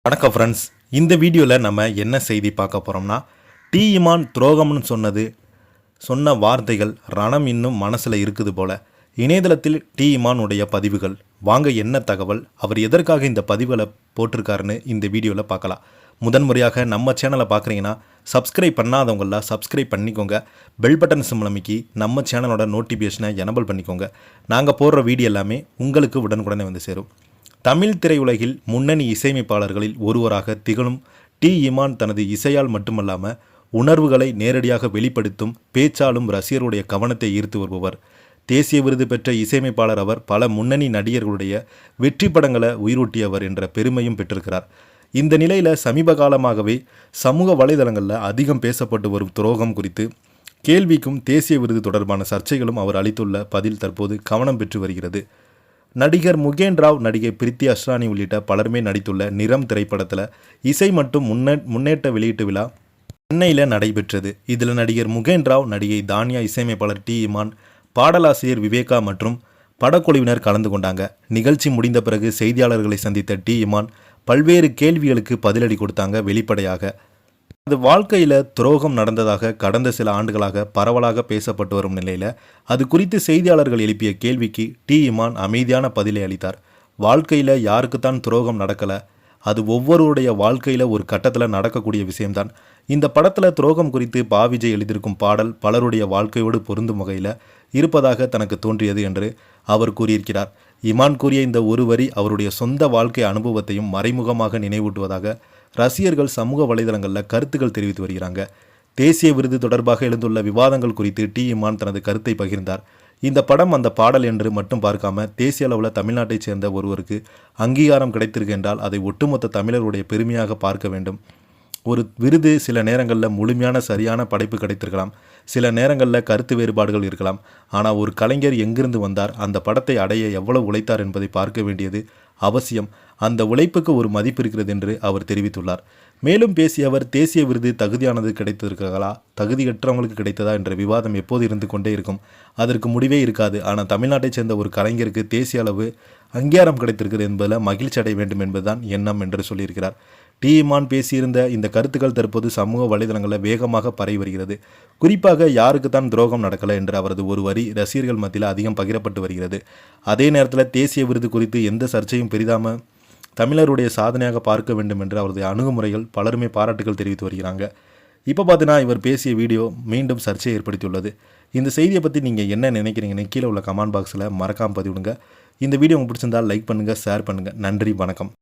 வணக்கம் ஃப்ரெண்ட்ஸ். இந்த வீடியோவில் நம்ம என்ன செய்தி பார்க்க போகிறோம்னா, டி இமான் துரோகம்னு சொன்ன வார்த்தைகள் ரணம் இன்னும் மனசில் இருக்குது போல். இணையதளத்தில் டி இமானுடைய பதிவுகள் வாங்க, என்ன தகவல், அவர் எதற்காக இந்த பதிவுகளை போட்டிருக்காருன்னு இந்த வீடியோவில் பார்க்கலாம். முதன்முறையாக நம்ம சேனலை பார்க்குறீங்கன்னா சப்ஸ்கிரைப் பண்ணாதவங்களாம் சப்ஸ்கிரைப் பண்ணிக்கோங்க. பெல் பட்டன் சிம்பல் அமைக்கி நம்ம சேனலோட நோட்டிஃபிகேஷனை எனபிள் பண்ணிக்கோங்க. நாங்கள் போடுற வீடியோ எல்லாமே உங்களுக்கு உடனுக்குடனே வந்து சேரும். தமிழ் திரையுலகில் முன்னணி இசையமைப்பாளர்களில் ஒருவராக திகழும் டி இமான் தனது இசையால் மட்டுமல்லாமல் உணர்வுகளை நேரடியாக வெளிப்படுத்தும் பேச்சாலும் ரசிகருடைய கவனத்தை ஈர்த்து வருபவர். தேசிய விருது பெற்ற இசையமைப்பாளர் அவர். பல முன்னணி நடிகர்களுடைய வெற்றி படங்களை உயிரூட்டியவர் என்ற பெருமையும் பெற்றிருக்கிறார். இந்த நிலையில் சமீப காலமாகவே சமூக வலைதளங்களில் அதிகம் பேசப்பட்டு வரும் துரோகம் குறித்து கேள்விக்கும் தேசிய விருது தொடர்பான சர்ச்சைகளும் அவர் அளித்துள்ள பதில் தற்போது கவனம் பெற்று வருகிறது. நடிகர் முகேன் ராவ், நடிகை பிரித்தி அஸ்ரானி உள்ளிட்ட பலருமே நடித்துள்ள நிறம் திரைப்படத்தில் இசை மற்றும் முன்னேற்ற வெளியீட்டு விழா சென்னையில் நடைபெற்றது. இதில் நடிகர் முகேன் ராவ், நடிகை தானியா, இசையமைப்பாளர் டி இமான், பாடலாசிரியர் விவேகா மற்றும் படக்குழுவினர் கலந்து கொண்டாங்க. நிகழ்ச்சி முடிந்த பிறகு செய்தியாளர்களை சந்தித்த டி இமான் பல்வேறு கேள்விகளுக்கு பதிலடி கொடுத்தாங்க. வெளிப்படையாக அது வாழ்க்கையில் துரோகம் நடந்ததாக கடந்த சில ஆண்டுகளாக பரவலாக பேசப்பட்டு வரும் நிலையில் அது குறித்து செய்தியாளர்கள் எழுப்பிய கேள்விக்கு டி இமான் அமைதியான பதிலை அளித்தார். வாழ்க்கையில் யாருக்குத்தான் துரோகம் நடக்கலை, அது ஒவ்வொருடைய வாழ்க்கையில் ஒரு கட்டத்தில் நடக்கக்கூடிய விஷயம்தான். இந்த படத்தில் துரோகம் குறித்து பாவிஜய் எழுதியிருக்கும் பாடல் பலருடைய வாழ்க்கையோடு பொருந்தும் வகையில் இருப்பதாக தனக்கு தோன்றியது என்று அவர் கூறியிருக்கிறார். இமான் கூறிய இந்த ஒரு வரி அவருடைய சொந்த வாழ்க்கை அனுபவத்தையும் மறைமுகமாக நினைவூட்டுவதாக ரசிகர்கள் சமூக வலைதளங்களில் கருத்துக்கள் தெரிவித்து வருகிறாங்க. தேசிய விருது தொடர்பாக எழுந்துள்ள விவாதங்கள் குறித்து டி இமான் தனது கருத்தை பகிர்ந்தார். இந்த படம் அந்த பாடல் என்று மட்டும் பார்க்காம தேசிய அளவில் தமிழ்நாட்டைச் சேர்ந்த ஒருவருக்கு அங்கீகாரம் கிடைத்திருக்கு என்றால் அதை ஒட்டுமொத்த தமிழருடைய பெருமையாக பார்க்க வேண்டும். ஒரு விருது சில நேரங்களில் முழுமையான சரியான படைப்பு கிடைத்திருக்கலாம், சில நேரங்களில் கருத்து வேறுபாடுகள் இருக்கலாம். ஆனால் ஒரு கலைஞர் எங்கிருந்து வந்தார், அந்த படத்தை அடைய எவ்வளவு உழைத்தார் என்பதை பார்க்க வேண்டியது அவசியம். அந்த உழைப்புக்கு ஒரு மதிப்பு இருக்கிறது என்று அவர் தெரிவித்துள்ளார். மேலும் பேசிய அவர், தேசிய விருது தகுதியானது கிடைத்திருக்கிறதா, தகுதியற்றவங்களுக்கு கிடைத்ததா என்ற விவாதம் எப்போது இருந்து கொண்டே இருக்கும். அதற்கு முடிவே இருக்காது. ஆனால் தமிழ்நாட்டைச் சேர்ந்த ஒரு கலைஞருக்கு தேசிய அளவு அங்கீகாரம் கிடைத்திருக்கிறது என்பதில் மகிழ்ச்சி அடைய வேண்டும் என்பதுதான் எண்ணம் என்று சொல்லியிருக்கிறார். டி இமான் பேசியிருந்த இந்த கருத்துக்கள் தற்போது சமூக வலைதளங்களில் வேகமாக பரவி வருகிறது. குறிப்பாக யாருக்கு தான் துரோகம் நடக்கலை என்று அவரது ஒரு வரி ரசிகர்கள் மத்தியில் அதிகம் பகிரப்பட்டு வருகிறது. அதே நேரத்தில் தேசிய விருது குறித்து எந்த சர்ச்சையும் பெரிதாமல் தமிழருடைய சாதனையாக பார்க்க வேண்டும் என்று அவரது அணுகுமுறைகள் பலருமே பாராட்டுகள் தெரிவித்து வருகிறாங்க. இப்போ பார்த்தீங்கன்னா இவர் பேசிய வீடியோ மீண்டும் சர்ச்சையை ஏற்படுத்தியுள்ளது. இந்த செய்தியை பற்றி நீங்கள் என்ன நினைக்கிறீங்கன்னு கீழே உள்ள கமெண்ட் பாக்ஸில் மறக்காமல் பதிவிடுங்க. இந்த வீடியோ உங்களுக்கு பிடிச்சிருந்தால் லைக் பண்ணுங்கள், ஷேர் பண்ணுங்கள். நன்றி, வணக்கம்.